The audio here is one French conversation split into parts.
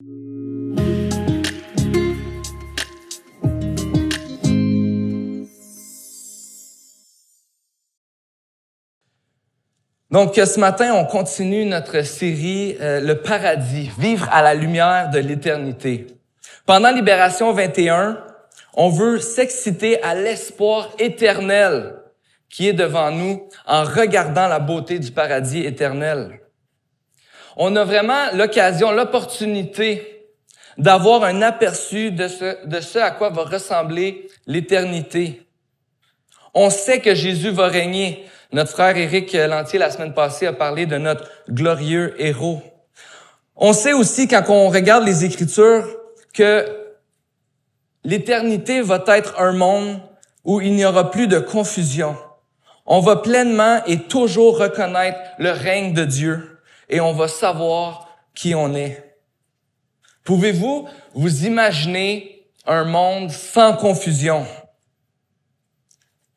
Donc, ce matin, on continue notre série Le paradis, vivre à la lumière de l'éternité. Pendant Libération 21, on veut s'exciter à l'espoir éternel qui est devant nous en regardant la beauté du paradis éternel. On a vraiment l'occasion, l'opportunité d'avoir un aperçu de ce à quoi va ressembler l'éternité. On sait que Jésus va régner. Notre frère Éric Lantier, la semaine passée, a parlé de notre glorieux héros. On sait aussi, quand on regarde les Écritures, que l'éternité va être un monde où il n'y aura plus de confusion. On va pleinement et toujours reconnaître le règne de Dieu et on va savoir qui on est. Pouvez-vous vous imaginer un monde sans confusion?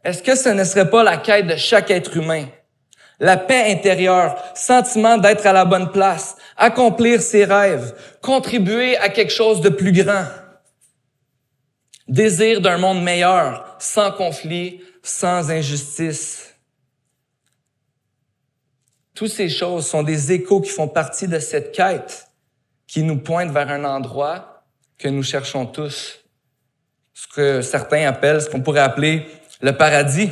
Est-ce que ce ne serait pas la quête de chaque être humain? La paix intérieure, sentiment d'être à la bonne place, accomplir ses rêves, contribuer à quelque chose de plus grand. Désir d'un monde meilleur, sans conflit, sans injustice. Toutes ces choses sont des échos qui font partie de cette quête qui nous pointe vers un endroit que nous cherchons tous. Ce que certains appellent, ce qu'on pourrait appeler le paradis.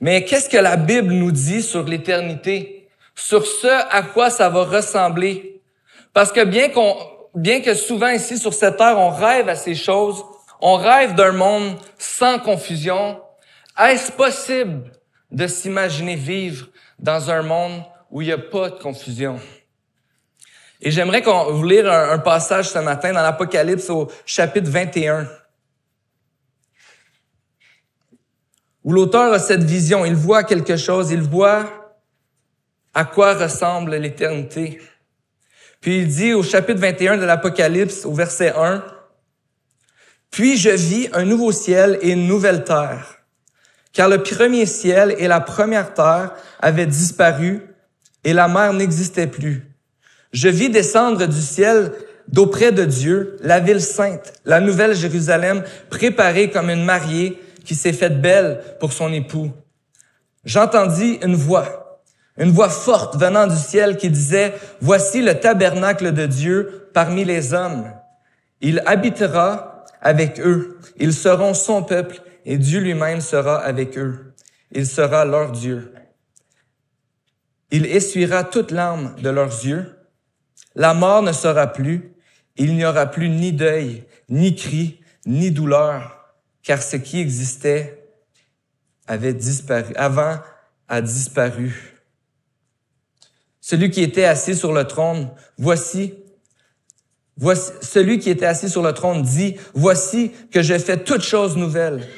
Mais qu'est-ce que la Bible nous dit sur l'éternité? Sur ce à quoi ça va ressembler? Parce que bien que souvent ici sur cette terre, on rêve à ces choses, on rêve d'un monde sans confusion, est-ce possible de s'imaginer vivre dans un monde où il n'y a pas de confusion? Et j'aimerais vous lire un passage ce matin dans l'Apocalypse au chapitre 21. Où l'auteur a cette vision, il voit quelque chose, il voit à quoi ressemble l'éternité. Puis il dit au chapitre 21 de l'Apocalypse, au verset 1, « Puis je vis un nouveau ciel et une nouvelle terre, car le premier ciel et la première terre avaient disparu et la mer n'existait plus. Je vis descendre du ciel d'auprès de Dieu la ville sainte, la nouvelle Jérusalem, préparée comme une mariée, qui s'est faite belle pour son époux. J'entendis une voix forte venant du ciel qui disait, « Voici le tabernacle de Dieu parmi les hommes. Il habitera avec eux. Ils seront son peuple et Dieu lui-même sera avec eux. Il sera leur Dieu. Il essuiera toute larme de leurs yeux. La mort ne sera plus. Il n'y aura plus ni deuil, ni cri, ni douleur. Car ce qui existait avait disparu, avant a disparu. Celui qui était assis sur le trône, celui qui était assis sur le trône dit, voici que je fais toutes choses nouvelles.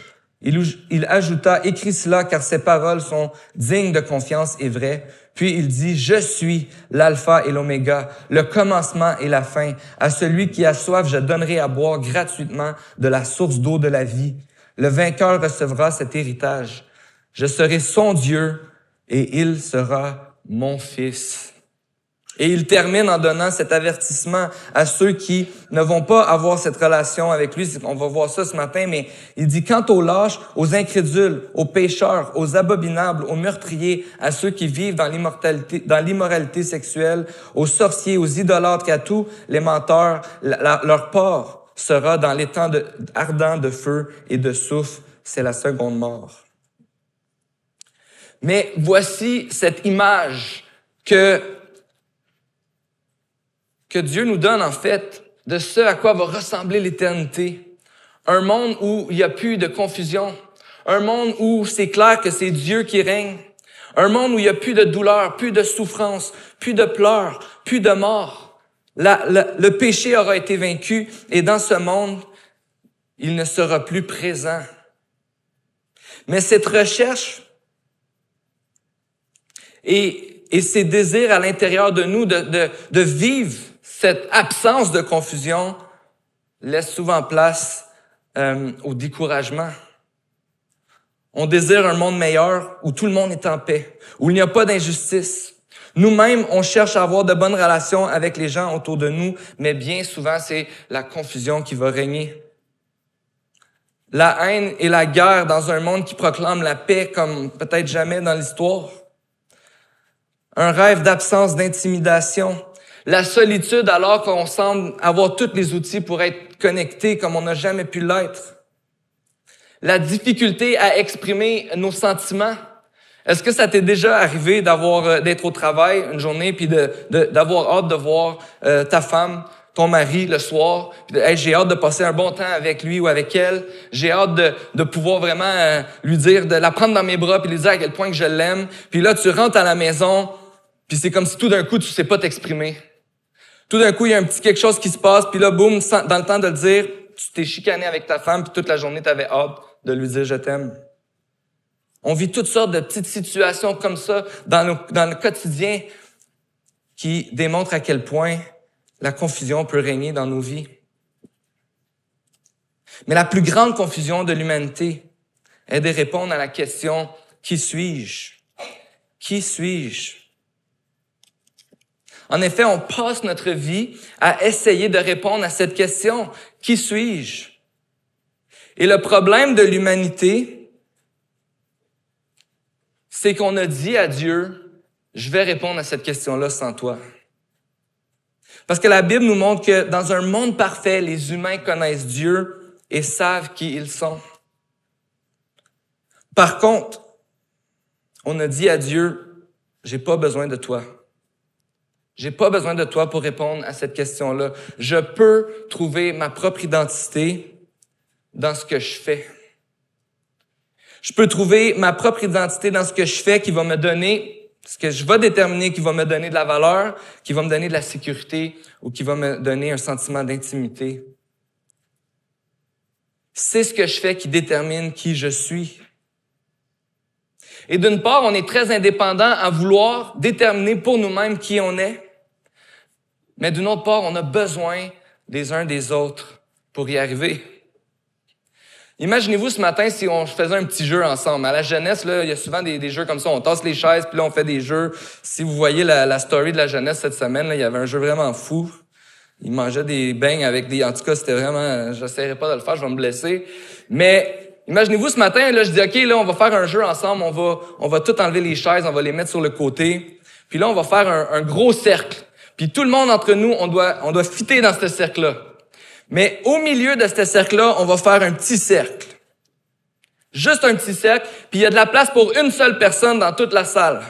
Il ajouta, écris cela car ces paroles sont dignes de confiance et vraies. Puis il dit, je suis l'alpha et l'oméga, le commencement et la fin. À celui qui a soif, je donnerai à boire gratuitement de la source d'eau de la vie. Le vainqueur recevra cet héritage. Je serai son Dieu et il sera mon fils. Et il termine en donnant cet avertissement à ceux qui ne vont pas avoir cette relation avec lui. On va voir ça ce matin, mais il dit, quant aux lâches, aux incrédules, aux pécheurs, aux abominables, aux meurtriers, à ceux qui vivent dans l'immoralité sexuelle, aux sorciers, aux idolâtres et à tous les menteurs, leur part sera dans l'étang ardent de feu et de soufre. C'est la seconde mort. Mais voici cette image que Dieu nous donne, en fait, de ce à quoi va ressembler l'éternité. Un monde où il n'y a plus de confusion. Un monde où c'est clair que c'est Dieu qui règne. Un monde où il n'y a plus de douleur, plus de souffrance, plus de pleurs, plus de mort. Le péché aura été vaincu et dans ce monde, il ne sera plus présent. Mais cette recherche et ces désirs à l'intérieur de nous de vivre cette absence de confusion laisse souvent place au découragement. On désire un monde meilleur où tout le monde est en paix, où il n'y a pas d'injustice, Nous-mêmes, on cherche à avoir de bonnes relations avec les gens autour de nous, mais bien souvent, c'est la confusion qui va régner. La haine et la guerre dans un monde qui proclame la paix comme peut-être jamais dans l'histoire. Un rêve d'absence d'intimidation. La solitude alors qu'on semble avoir tous les outils pour être connecté comme on n'a jamais pu l'être. La difficulté à exprimer nos sentiments. Est-ce que ça t'est déjà arrivé d'être au travail une journée puis d'avoir hâte de voir ta femme, ton mari le soir, puis hey, j'ai hâte de passer un bon temps avec lui ou avec elle, j'ai hâte de pouvoir vraiment lui dire, de la prendre dans mes bras puis lui dire à quel point que je l'aime. Puis là tu rentres à la maison, puis c'est comme si tout d'un coup tu sais pas t'exprimer. Tout d'un coup il y a un petit quelque chose qui se passe, puis là boum, dans le temps de le dire, tu t'es chicané avec ta femme puis toute la journée tu avais hâte de lui dire je t'aime. On vit toutes sortes de petites situations comme ça dans le quotidien qui démontrent à quel point la confusion peut régner dans nos vies. Mais la plus grande confusion de l'humanité est de répondre à la question « Qui suis-je? Qui suis-je? » En effet, on passe notre vie à essayer de répondre à cette question « Qui suis-je? » Et le problème de l'humanité, c'est qu'on a dit à Dieu « Je vais répondre à cette question-là sans toi. » Parce que la Bible nous montre que dans un monde parfait, les humains connaissent Dieu et savent qui ils sont. Par contre, on a dit à Dieu, j'ai pas besoin de toi. J'ai pas besoin de toi pour répondre à cette question-là. Je peux trouver ma propre identité dans ce que je fais. Je peux trouver ma propre identité dans ce que je fais qui va me donner, ce que je vais déterminer qui va me donner de la valeur, qui va me donner de la sécurité ou qui va me donner un sentiment d'intimité. C'est ce que je fais qui détermine qui je suis. Et d'une part, on est très indépendant à vouloir déterminer pour nous-mêmes qui on est. Mais d'une autre part, on a besoin des uns des autres pour y arriver. Imaginez-vous ce matin si on faisait un petit jeu ensemble. À la jeunesse, là, il y a souvent des jeux comme ça. On tasse les chaises, puis là, on fait des jeux. Si vous voyez la story de la jeunesse cette semaine, là, il y avait un jeu vraiment fou. Ils mangeaient des beignes avec des... En tout cas, c'était vraiment... J'essaierai pas de le faire, je vais me blesser. Mais imaginez-vous ce matin, là, je dis, OK, là, on va faire un jeu ensemble. On va tout enlever les chaises, on va les mettre sur le côté. Puis là, on va faire un gros cercle. Puis tout le monde entre nous, on doit fitter dans ce cercle-là. Mais au milieu de ce cercle-là, on va faire un petit cercle. Juste un petit cercle, puis il y a de la place pour une seule personne dans toute la salle.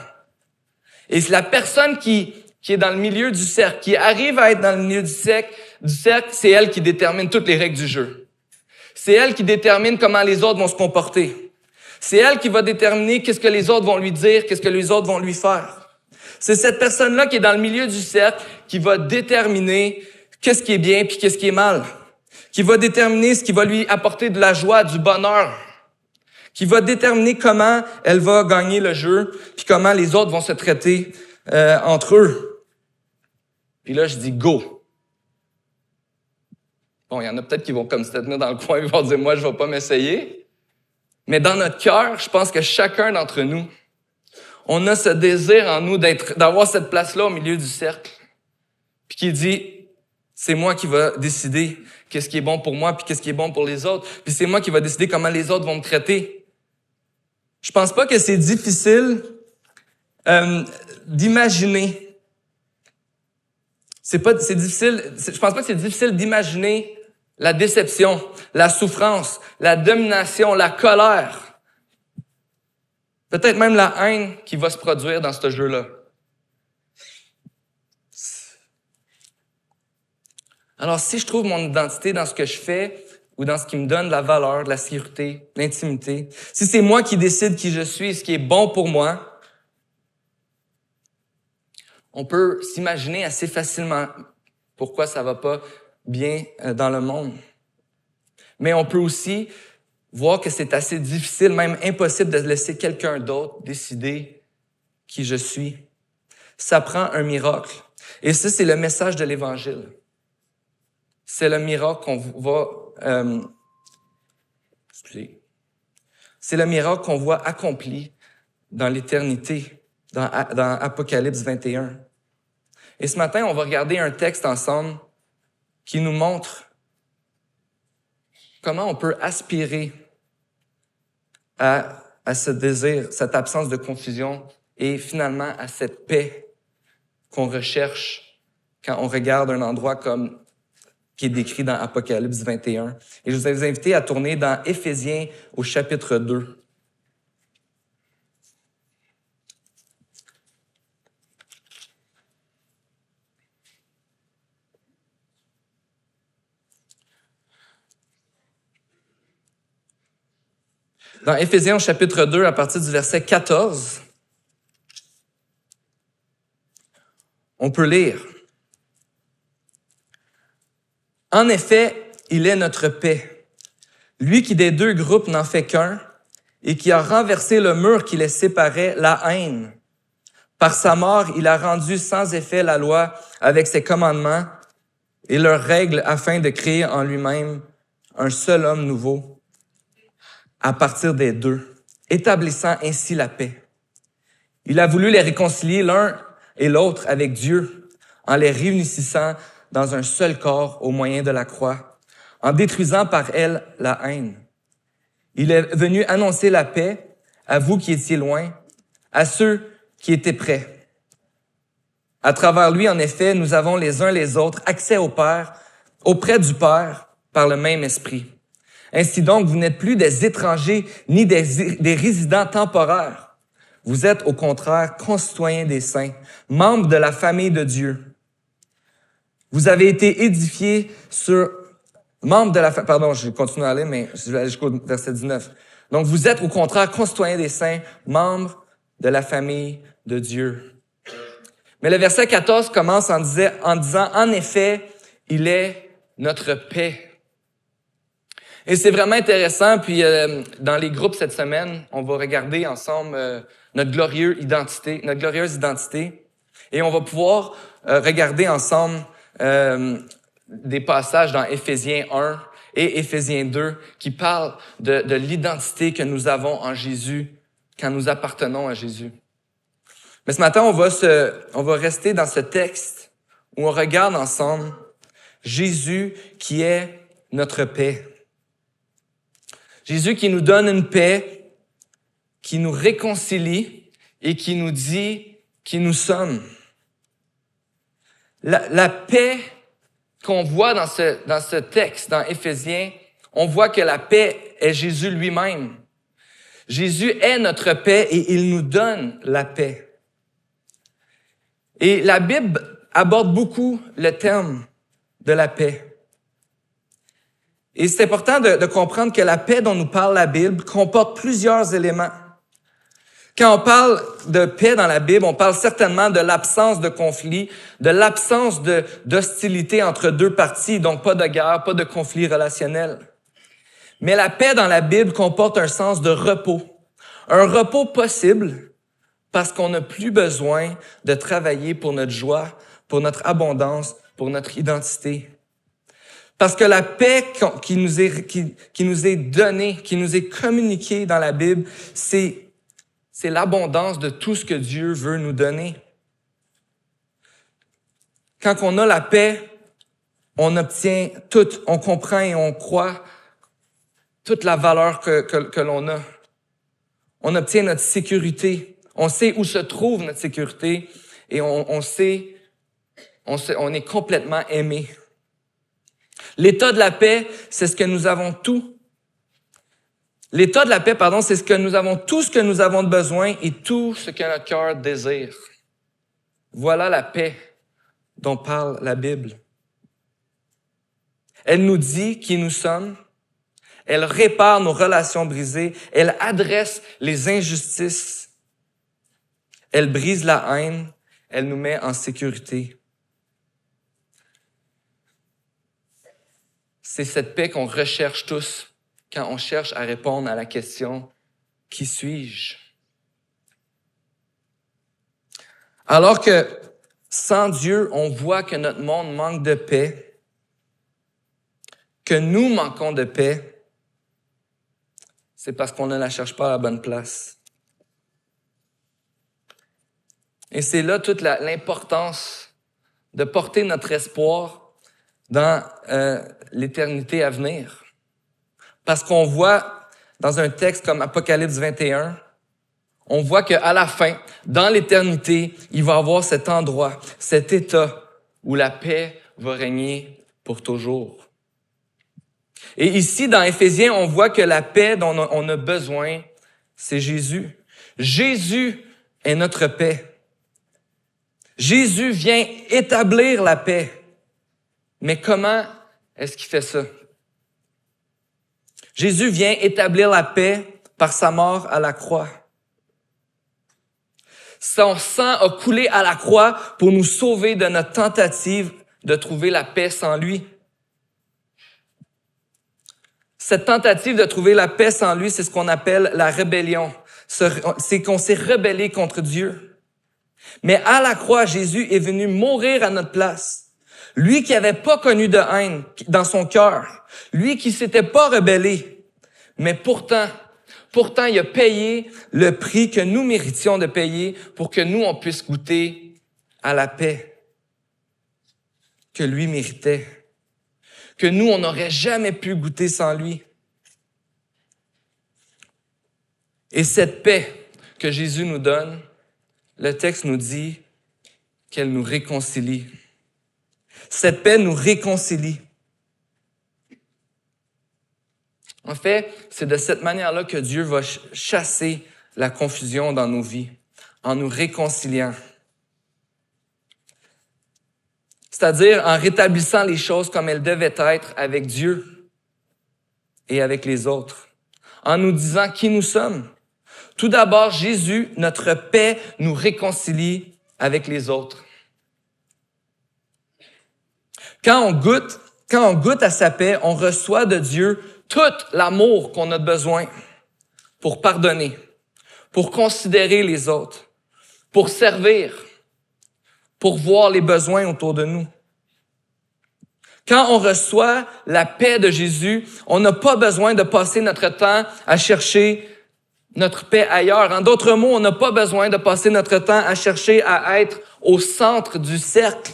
Et c'est la personne qui est dans le milieu du cercle, qui arrive à être dans le milieu du cercle, c'est elle qui détermine toutes les règles du jeu. C'est elle qui détermine comment les autres vont se comporter. C'est elle qui va déterminer qu'est-ce que les autres vont lui dire, qu'est-ce que les autres vont lui faire. C'est cette personne-là qui est dans le milieu du cercle qui va déterminer qu'est-ce qui est bien puis qu'est-ce qui est mal. Qui va déterminer ce qui va lui apporter de la joie, du bonheur. Qui va déterminer comment elle va gagner le jeu puis comment les autres vont se traiter entre eux. Puis là, je dis go. Bon, il y en a peut-être qui vont comme se tenir dans le coin et vont dire, moi, je vais pas m'essayer. Mais dans notre cœur, je pense que chacun d'entre nous, on a ce désir en nous d'avoir cette place-là au milieu du cercle. Puis qui dit, c'est moi qui va décider qu'est-ce qui est bon pour moi puis qu'est-ce qui est bon pour les autres. Puis c'est moi qui va décider comment les autres vont me traiter. Je pense pas que c'est difficile d'imaginer. Je pense pas que c'est difficile d'imaginer la déception, la souffrance, la domination, la colère. Peut-être même la haine qui va se produire dans ce jeu-là. Alors, si je trouve mon identité dans ce que je fais ou dans ce qui me donne de la valeur, de la sécurité, de l'intimité, si c'est moi qui décide qui je suis, ce qui est bon pour moi, on peut s'imaginer assez facilement pourquoi ça va pas bien dans le monde. Mais on peut aussi voir que c'est assez difficile, même impossible de laisser quelqu'un d'autre décider qui je suis. Ça prend un miracle. Et ça, c'est le message de l'Évangile. C'est le miracle qu'on voit, c'est le miracle qu'on voit accompli dans l'éternité. dans Apocalypse 21. Et ce matin, on va regarder un texte ensemble qui nous montre comment on peut aspirer à ce désir, cette absence de confusion et finalement à cette paix qu'on recherche quand on regarde un endroit comme qui est décrit dans Apocalypse 21. Et je vous invite à tourner dans Éphésiens au chapitre 2. Dans Éphésiens au chapitre 2, à partir du verset 14, on peut lire. En effet, il est notre paix. Lui qui des deux groupes n'en fait qu'un et qui a renversé le mur qui les séparait, la haine. Par sa mort, il a rendu sans effet la loi avec ses commandements et leurs règles afin de créer en lui-même un seul homme nouveau à partir des deux, établissant ainsi la paix. Il a voulu les réconcilier l'un et l'autre avec Dieu en les réunissant dans un seul corps au moyen de la croix, en détruisant par elle la haine. Il est venu annoncer la paix à vous qui étiez loin, à ceux qui étaient près. À travers lui, en effet, nous avons les uns les autres accès au Père, auprès du Père, par le même esprit. Ainsi donc, vous n'êtes plus des étrangers ni des résidents temporaires. Vous êtes au contraire concitoyens des saints, membres de la famille de Dieu. Vous avez été édifiés sur membres de la famille. Pardon, je continue à aller, mais je vais aller jusqu'au verset 19. Donc, vous êtes au contraire concitoyens des saints, membres de la famille de Dieu. Mais le verset 14 commence en disant, en effet, il est notre paix. Et c'est vraiment intéressant, puis dans les groupes cette semaine, on va regarder ensemble notre glorieuse identité, et on va pouvoir regarder ensemble des passages dans Éphésiens 1 et Éphésiens 2 qui parlent de l'identité que nous avons en Jésus quand nous appartenons à Jésus. Mais ce matin, on va rester dans ce texte où on regarde ensemble Jésus qui est notre paix. Jésus qui nous donne une paix, qui nous réconcilie et qui nous dit qui nous sommes. La paix qu'on voit dans ce texte, dans Éphésiens, on voit que la paix est Jésus lui-même. Jésus est notre paix et il nous donne la paix. Et la Bible aborde beaucoup le terme de la paix. Et c'est important de comprendre que la paix dont nous parle la Bible comporte plusieurs éléments. Quand on parle de paix dans la Bible, on parle certainement de l'absence de conflit, de l'absence d'hostilité entre deux parties, donc pas de guerre, pas de conflit relationnel. Mais la paix dans la Bible comporte un sens de repos. Un repos possible parce qu'on n'a plus besoin de travailler pour notre joie, pour notre abondance, pour notre identité. Parce que la paix qui nous est donnée, qui nous est communiquée dans la Bible, c'est l'abondance de tout ce que Dieu veut nous donner. Quand on a la paix, on obtient tout, on comprend et on croit toute la valeur que l'on a. On obtient notre sécurité. On sait où se trouve notre sécurité et on est complètement aimé. L'état de la paix, c'est ce que nous avons tout. L'état de la paix, c'est ce que nous avons tout ce que nous avons de besoin et tout ce que notre cœur désire. Voilà la paix dont parle la Bible. Elle nous dit qui nous sommes. Elle répare nos relations brisées. Elle adresse les injustices. Elle brise la haine. Elle nous met en sécurité. C'est cette paix qu'on recherche tous quand on cherche à répondre à la question « Qui suis-je » Alors que sans Dieu, on voit que notre monde manque de paix, que nous manquons de paix, c'est parce qu'on ne la cherche pas à la bonne place. Et c'est là toute l'importance de porter notre espoir dans l'éternité à venir. Parce qu'on voit dans un texte comme Apocalypse 21, on voit qu'à la fin, dans l'éternité, il va y avoir cet endroit, cet état où la paix va régner pour toujours. Et ici, dans Éphésiens, on voit que la paix dont on a besoin, c'est Jésus. Jésus est notre paix. Jésus vient établir la paix. Mais comment est-ce qu'il fait ça? Jésus vient établir la paix par sa mort à la croix. Son sang a coulé à la croix pour nous sauver de notre tentative de trouver la paix sans lui. Cette tentative de trouver la paix sans lui, c'est ce qu'on appelle la rébellion. C'est qu'on s'est rebellé contre Dieu. Mais à la croix, Jésus est venu mourir à notre place. Lui qui n'avait pas connu de haine dans son cœur. Lui qui s'était pas rebellé. Mais pourtant, il a payé le prix que nous méritions de payer pour que nous, on puisse goûter à la paix que lui méritait. Que nous, on n'aurait jamais pu goûter sans lui. Et cette paix que Jésus nous donne, le texte nous dit qu'elle nous réconcilie. Cette paix nous réconcilie. En fait, c'est de cette manière-là que Dieu va chasser la confusion dans nos vies, en nous réconciliant. C'est-à-dire en rétablissant les choses comme elles devaient être avec Dieu et avec les autres, en nous disant qui nous sommes. Tout d'abord, Jésus, notre paix, nous réconcilie avec les autres. Quand on goûte à sa paix, on reçoit de Dieu tout l'amour qu'on a besoin pour pardonner, pour considérer les autres, pour servir, pour voir les besoins autour de nous. Quand on reçoit la paix de Jésus, on n'a pas besoin de passer notre temps à chercher notre paix ailleurs. En d'autres mots, on n'a pas besoin de passer notre temps à chercher à être au centre du cercle.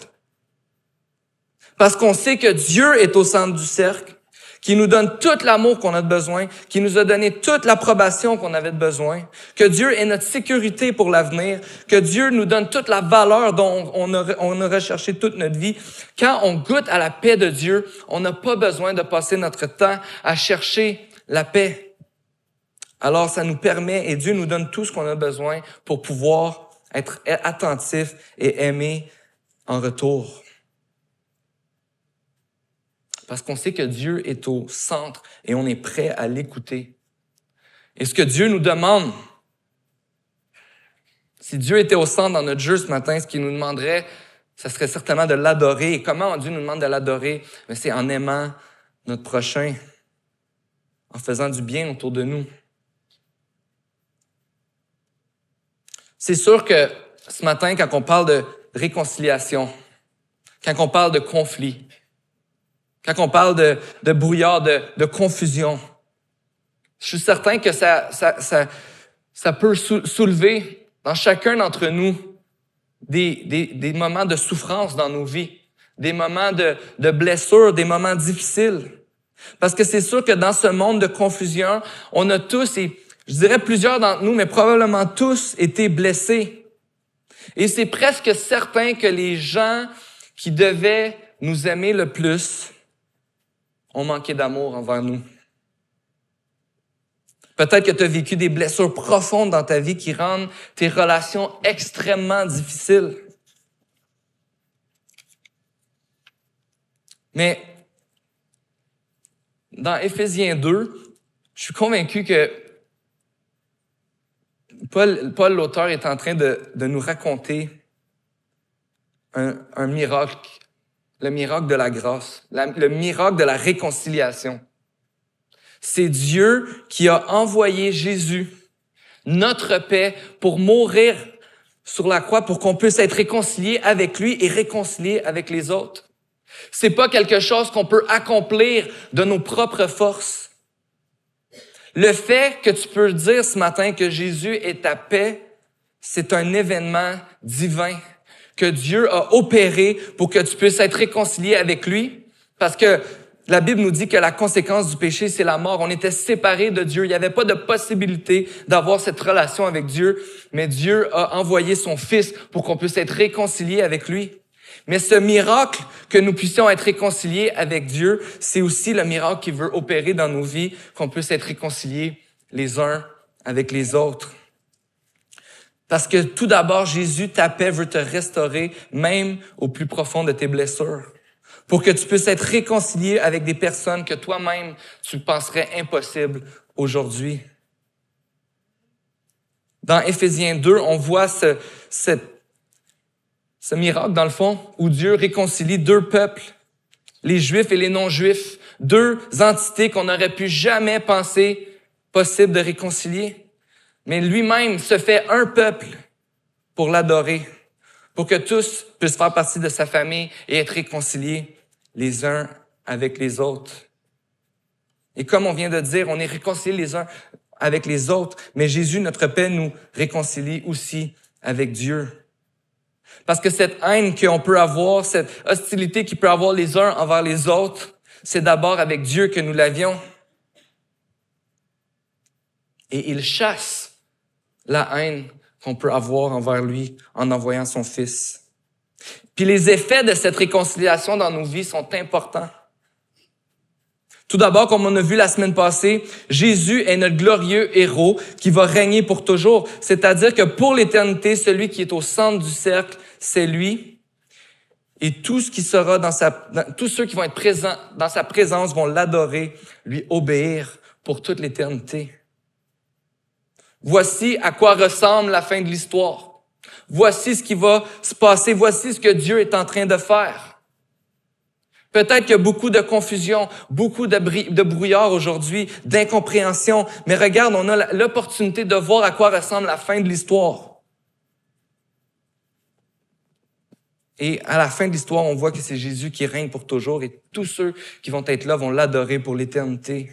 Parce qu'on sait que Dieu est au centre du cercle, qui nous donne tout l'amour qu'on a de besoin, qui nous a donné toute l'approbation qu'on avait de besoin, que Dieu est notre sécurité pour l'avenir, que Dieu nous donne toute la valeur dont on a recherché toute notre vie. Quand on goûte à la paix de Dieu, on n'a pas besoin de passer notre temps à chercher la paix. Alors, ça nous permet, et Dieu nous donne tout ce qu'on a besoin pour pouvoir être attentif et aimer en retour. Parce qu'on sait que Dieu est au centre et on est prêt à l'écouter. Et ce que Dieu nous demande, si Dieu était au centre dans notre jeu ce matin, ce qu'il nous demanderait, ce serait certainement de l'adorer. Et comment Dieu nous demande de l'adorer? Mais c'est en aimant notre prochain, en faisant du bien autour de nous. C'est sûr que ce matin, quand on parle de réconciliation, quand on parle de conflit, quand on parle de brouillard, de confusion, je suis certain que ça peut soulever dans chacun d'entre nous des moments de souffrance dans nos vies, des moments de blessures, des moments difficiles. Parce que c'est sûr que dans ce monde de confusion, on a tous, et je dirais plusieurs d'entre nous, mais probablement tous, été blessés. Et c'est presque certain que les gens qui devaient nous aimer le plus ont manqué d'amour envers nous. Peut-être que tu as vécu des blessures profondes dans ta vie qui rendent tes relations extrêmement difficiles. Mais dans Éphésiens 2, je suis convaincu que Paul, l'auteur, est en train de nous raconter un miracle, le miracle de la grâce, le miracle de la réconciliation. C'est Dieu qui a envoyé Jésus, notre paix, pour mourir sur la croix pour qu'on puisse être réconcilié avec lui et réconcilié avec les autres. C'est pas quelque chose qu'on peut accomplir de nos propres forces. Le fait que tu peux dire ce matin que Jésus est ta paix, c'est un événement divin que Dieu a opéré pour que tu puisses être réconcilié avec lui. Parce que la Bible nous dit que la conséquence du péché, c'est la mort. On était séparés de Dieu. Il n'y avait pas de possibilité d'avoir cette relation avec Dieu. Mais Dieu a envoyé son Fils pour qu'on puisse être réconcilié avec lui. Mais ce miracle que nous puissions être réconciliés avec Dieu, c'est aussi le miracle qu'il veut opérer dans nos vies, qu'on puisse être réconciliés les uns avec les autres. Parce que tout d'abord, Jésus, ta paix, veut te restaurer même au plus profond de tes blessures. Pour que tu puisses être réconcilié avec des personnes que toi-même, tu penserais impossibles aujourd'hui. Dans Éphésiens 2, on voit ce miracle, dans le fond, où Dieu réconcilie deux peuples, les Juifs et les non-Juifs, deux entités qu'on n'aurait pu jamais penser possible de réconcilier. Mais lui-même se fait un peuple pour l'adorer, pour que tous puissent faire partie de sa famille et être réconciliés les uns avec les autres. Et comme on vient de dire, on est réconciliés les uns avec les autres, mais Jésus, notre paix, nous réconcilie aussi avec Dieu. Parce que cette haine qu'on peut avoir, cette hostilité qu'il peut avoir les uns envers les autres, c'est d'abord avec Dieu que nous l'avions. Et il chasse la haine qu'on peut avoir envers lui en envoyant son Fils. Puis les effets de cette réconciliation dans nos vies sont importants. Tout d'abord, comme on a vu la semaine passée, Jésus est notre glorieux héros qui va régner pour toujours. C'est-à-dire que pour l'éternité, celui qui est au centre du cercle, c'est lui. Et tout ce qui sera tous ceux qui vont être présents dans sa présence vont l'adorer, lui obéir pour toute l'éternité. Voici à quoi ressemble la fin de l'histoire. Voici ce qui va se passer. Voici ce que Dieu est en train de faire. Peut-être qu'il y a beaucoup de confusion, beaucoup de brouillard aujourd'hui, d'incompréhension. Mais regarde, on a l'opportunité de voir à quoi ressemble la fin de l'histoire. Et à la fin de l'histoire, on voit que c'est Jésus qui règne pour toujours et tous ceux qui vont être là vont l'adorer pour l'éternité.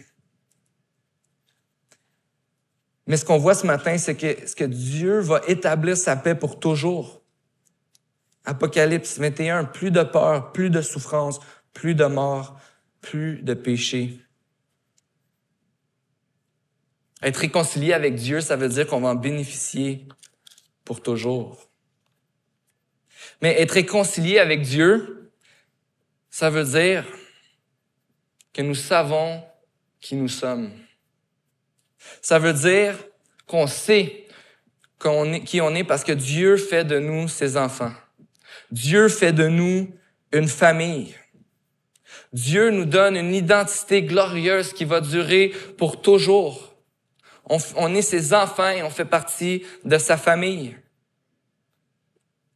Mais ce qu'on voit ce matin, c'est que Dieu va établir sa paix pour toujours. Apocalypse 21, plus de peur, plus de souffrance, plus de mort, plus de péché. Être réconcilié avec Dieu, ça veut dire qu'on va en bénéficier pour toujours. Mais être réconcilié avec Dieu, ça veut dire que nous savons qui nous sommes. Ça veut dire qu'on sait qui on est parce que Dieu fait de nous ses enfants. Dieu fait de nous une famille. Dieu nous donne une identité glorieuse qui va durer pour toujours. On est ses enfants et on fait partie de sa famille.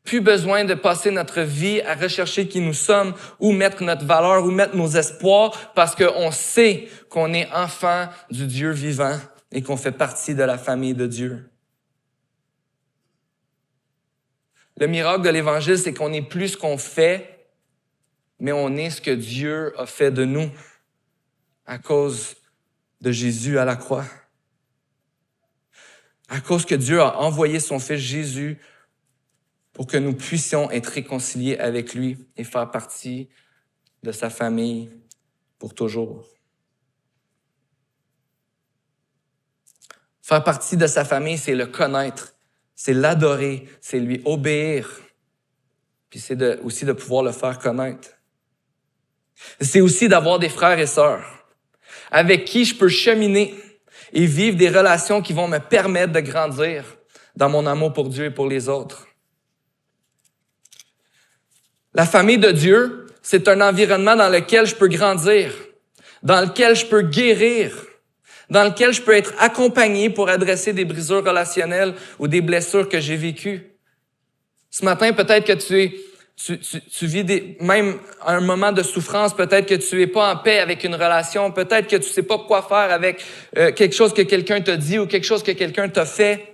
Plus besoin de passer notre vie à rechercher qui nous sommes, où mettre notre valeur, où mettre nos espoirs, parce qu'on sait qu'on est enfant du Dieu vivant et qu'on fait partie de la famille de Dieu. Le miracle de l'Évangile, c'est qu'on n'est plus ce qu'on fait, mais on est ce que Dieu a fait de nous à cause de Jésus à la croix. À cause que Dieu a envoyé son Fils Jésus pour que nous puissions être réconciliés avec lui et faire partie de sa famille pour toujours. Faire partie de sa famille, c'est le connaître, c'est l'adorer, c'est lui obéir, puis c'est aussi de pouvoir le faire connaître. C'est aussi d'avoir des frères et sœurs avec qui je peux cheminer et vivre des relations qui vont me permettre de grandir dans mon amour pour Dieu et pour les autres. La famille de Dieu, c'est un environnement dans lequel je peux grandir, dans lequel je peux guérir, dans lequel je peux être accompagné pour adresser des brisures relationnelles ou des blessures que j'ai vécues. Ce matin, peut-être que tu vis même un moment de souffrance, peut-être que tu es pas en paix avec une relation, peut-être que tu sais pas quoi faire avec quelque chose que quelqu'un t'a dit ou quelque chose que quelqu'un t'a fait.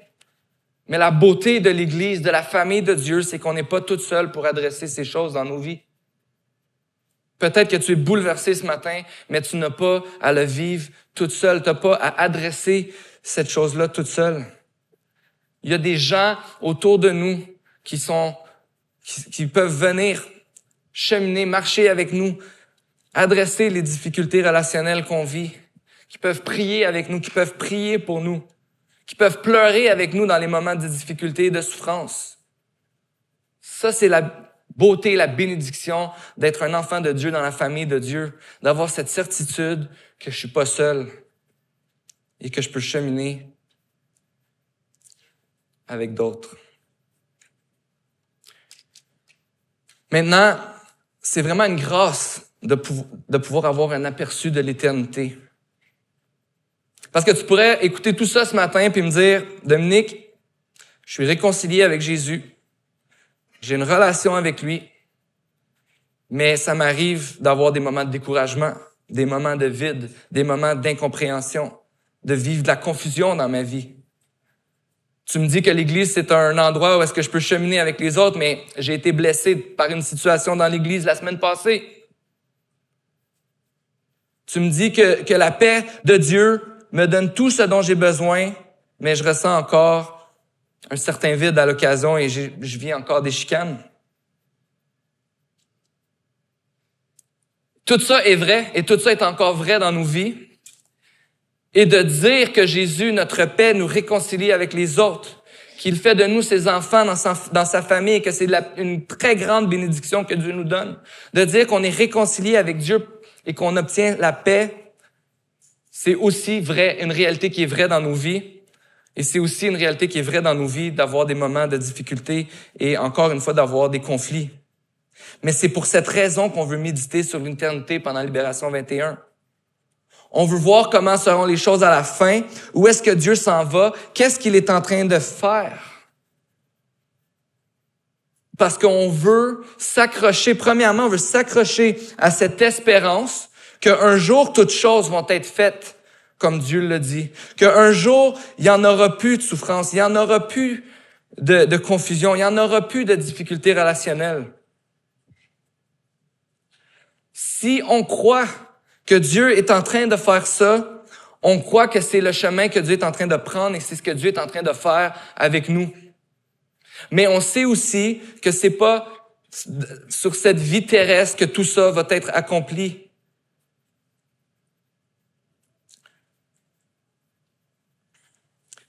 Mais la beauté de l'Église, de la famille de Dieu, c'est qu'on n'est pas tout seul pour adresser ces choses dans nos vies. Peut-être que tu es bouleversé ce matin, mais tu n'as pas à le vivre toute seule. Tu n'as pas à adresser cette chose-là toute seule. Il y a des gens autour de nous qui peuvent venir cheminer, marcher avec nous, adresser les difficultés relationnelles qu'on vit, qui peuvent prier avec nous, qui peuvent prier pour nous, qui peuvent pleurer avec nous dans les moments de difficulté et de souffrance. Ça, c'est la beauté, la bénédiction d'être un enfant de Dieu dans la famille de Dieu, d'avoir cette certitude que je suis pas seul et que je peux cheminer avec d'autres. Maintenant, c'est vraiment une grâce de pouvoir avoir un aperçu de l'éternité. Parce que tu pourrais écouter tout ça ce matin puis me dire, Dominique, je suis réconcilié avec Jésus, j'ai une relation avec lui, mais ça m'arrive d'avoir des moments de découragement, des moments de vide, des moments d'incompréhension, de vivre de la confusion dans ma vie. Tu me dis que l'Église, c'est un endroit où est-ce que je peux cheminer avec les autres, mais j'ai été blessé par une situation dans l'Église la semaine passée. Tu me dis que la paix de Dieu me donne tout ce dont j'ai besoin, mais je ressens encore un certain vide à l'occasion et je vis encore des chicanes. Tout ça est vrai et tout ça est encore vrai dans nos vies. Et de dire que Jésus, notre paix, nous réconcilie avec les autres, qu'il fait de nous ses enfants dans sa famille et que c'est une très grande bénédiction que Dieu nous donne. De dire qu'on est réconcilié avec Dieu et qu'on obtient la paix, c'est aussi vrai, une réalité qui est vraie dans nos vies. Et c'est aussi une réalité qui est vraie dans nos vies d'avoir des moments de difficulté et encore une fois d'avoir des conflits. Mais c'est pour cette raison qu'on veut méditer sur l'éternité pendant Libération 21. On veut voir comment seront les choses à la fin, où est-ce que Dieu s'en va, qu'est-ce qu'il est en train de faire. Parce qu'on veut s'accrocher, premièrement, on veut s'accrocher à cette espérance qu'un jour, toutes choses vont être faites comme Dieu le dit. Qu'un jour, il n'y en aura plus de souffrance, il n'y en aura plus de confusion, il n'y en aura plus de difficultés relationnelles. Si on croit que Dieu est en train de faire ça, on croit que c'est le chemin que Dieu est en train de prendre et c'est ce que Dieu est en train de faire avec nous. Mais on sait aussi que c'est pas sur cette vie terrestre que tout ça va être accompli.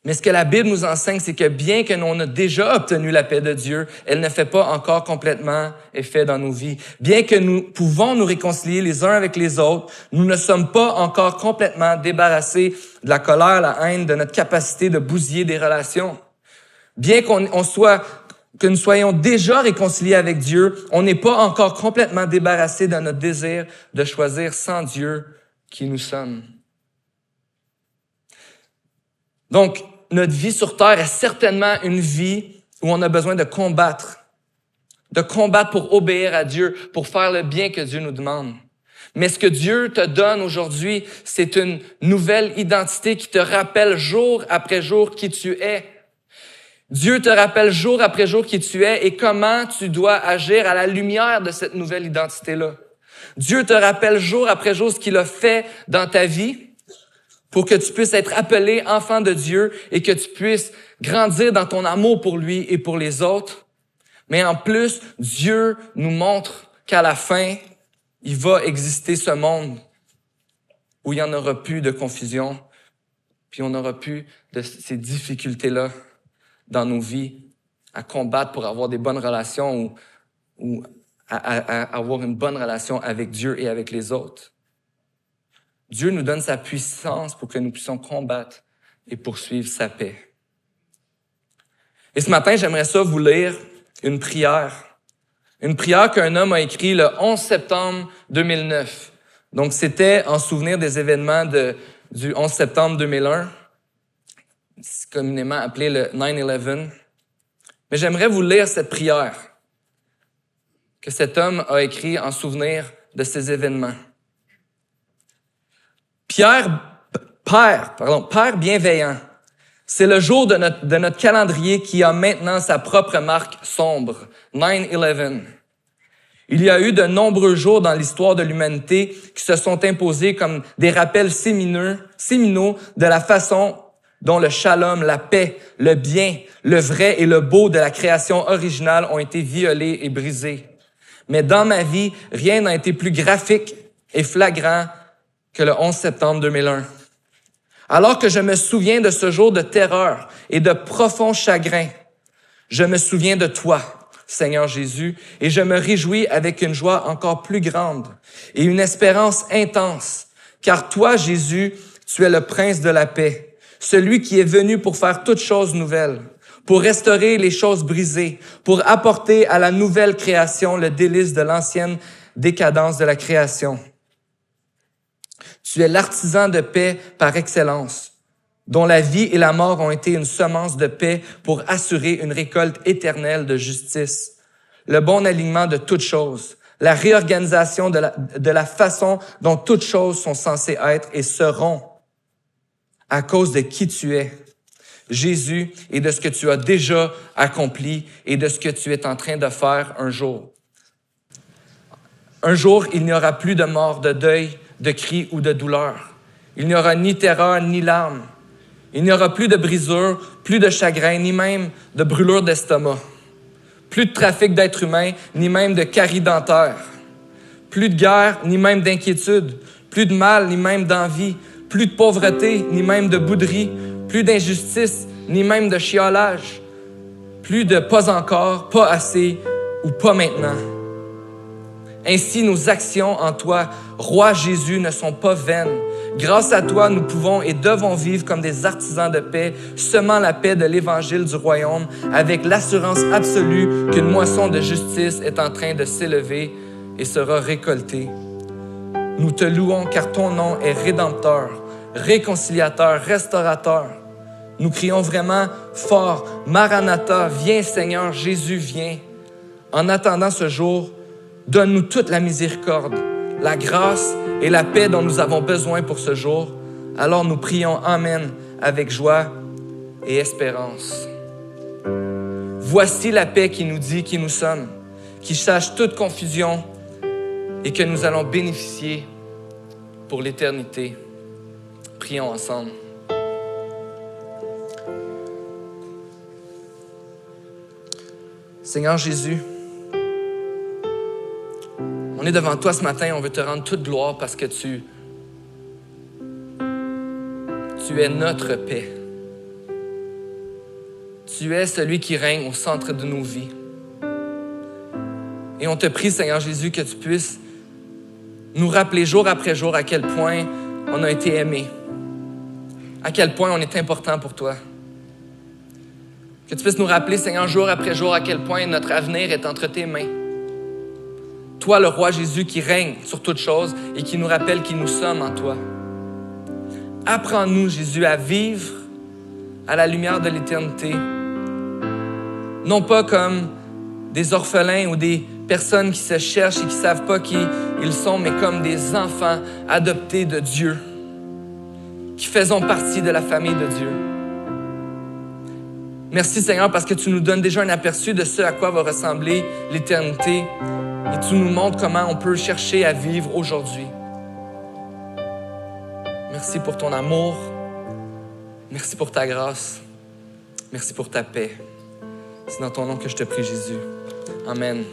Mais ce que la Bible nous enseigne, c'est que bien que l'on a déjà obtenu la paix de Dieu, elle ne fait pas encore complètement effet dans nos vies. Bien que nous pouvons nous réconcilier les uns avec les autres, nous ne sommes pas encore complètement débarrassés de la colère, la haine, de notre capacité de bousiller des relations. Bien que nous soyons déjà réconciliés avec Dieu, on n'est pas encore complètement débarrassés de notre désir de choisir sans Dieu qui nous sommes. Donc, notre vie sur terre est certainement une vie où on a besoin de combattre pour obéir à Dieu, pour faire le bien que Dieu nous demande. Mais ce que Dieu te donne aujourd'hui, c'est une nouvelle identité qui te rappelle jour après jour qui tu es. Dieu te rappelle jour après jour qui tu es et comment tu dois agir à la lumière de cette nouvelle identité-là. Dieu te rappelle jour après jour ce qu'il a fait dans ta vie, pour que tu puisses être appelé enfant de Dieu et que tu puisses grandir dans ton amour pour lui et pour les autres. Mais en plus, Dieu nous montre qu'à la fin, il va exister ce monde où il n'y en aura plus de confusion, puis on n'aura plus de ces difficultés-là dans nos vies à combattre pour avoir des bonnes relations ou à avoir une bonne relation avec Dieu et avec les autres. Dieu nous donne sa puissance pour que nous puissions combattre et poursuivre sa paix. Et ce matin, j'aimerais ça vous lire une prière. Une prière qu'un homme a écrite le 11 septembre 2009. Donc, c'était en souvenir des événements du 11 septembre 2001. C'est communément appelé le 9/11. Mais j'aimerais vous lire cette prière que cet homme a écrite en souvenir de ces événements. Père bienveillant, c'est le jour de notre calendrier qui a maintenant sa propre marque sombre, 9/11. Il y a eu de nombreux jours dans l'histoire de l'humanité qui se sont imposés comme des rappels séminaux de la façon dont le shalom, la paix, le bien, le vrai et le beau de la création originale ont été violés et brisés. Mais dans ma vie, rien n'a été plus graphique et flagrant que le 11 septembre 2001. Alors que je me souviens de ce jour de terreur et de profond chagrin, je me souviens de toi, Seigneur Jésus, et je me réjouis avec une joie encore plus grande et une espérance intense, car toi, Jésus, tu es le prince de la paix, celui qui est venu pour faire toutes choses nouvelles, pour restaurer les choses brisées, pour apporter à la nouvelle création le délice de l'ancienne décadence de la création. Tu es l'artisan de paix par excellence, dont la vie et la mort ont été une semence de paix pour assurer une récolte éternelle de justice, le bon alignement de toutes choses, la réorganisation de la façon dont toutes choses sont censées être et seront à cause de qui tu es, Jésus, et de ce que tu as déjà accompli et de ce que tu es en train de faire un jour. Un jour, il n'y aura plus de mort, de deuil, de cris ou de douleur. Il n'y aura ni terreur ni larmes. Il n'y aura plus de brisures, plus de chagrin, ni même de brûlure d'estomac. Plus de trafic d'êtres humains, ni même de caries dentaires. Plus de guerre, ni même d'inquiétude. Plus de mal, ni même d'envie. Plus de pauvreté, ni même de bouderie. Plus d'injustice, ni même de chiolage. Plus de pas encore, pas assez ou pas maintenant. Ainsi, nos actions en toi, Roi Jésus, ne sont pas vaines. Grâce à toi, nous pouvons et devons vivre comme des artisans de paix, semant la paix de l'Évangile du royaume, avec l'assurance absolue qu'une moisson de justice est en train de s'élever et sera récoltée. Nous te louons car ton nom est rédempteur, réconciliateur, restaurateur. Nous crions vraiment fort, Maranatha, viens Seigneur, Jésus, viens. En attendant ce jour, donne-nous toute la miséricorde, la grâce et la paix dont nous avons besoin pour ce jour. Alors nous prions Amen avec joie et espérance. Voici la paix qui nous dit qui nous sommes, qui chasse toute confusion et que nous allons bénéficier pour l'éternité. Prions ensemble. Seigneur Jésus, on est devant toi ce matin, on veut te rendre toute gloire parce que tu es notre paix. Tu es celui qui règne au centre de nos vies. Et on te prie, Seigneur Jésus, que tu puisses nous rappeler jour après jour à quel point on a été aimé, à quel point on est important pour toi. Que tu puisses nous rappeler, Seigneur, jour après jour, à quel point notre avenir est entre tes mains. Toi, le Roi Jésus qui règne sur toutes choses et qui nous rappelle qui nous sommes en toi. Apprends-nous, Jésus, à vivre à la lumière de l'éternité. Non pas comme des orphelins ou des personnes qui se cherchent et qui ne savent pas qui ils sont, mais comme des enfants adoptés de Dieu, qui faisons partie de la famille de Dieu. Merci, Seigneur, parce que tu nous donnes déjà un aperçu de ce à quoi va ressembler l'éternité. Et tu nous montres comment on peut chercher à vivre aujourd'hui. Merci pour ton amour. Merci pour ta grâce. Merci pour ta paix. C'est dans ton nom que je te prie, Jésus. Amen.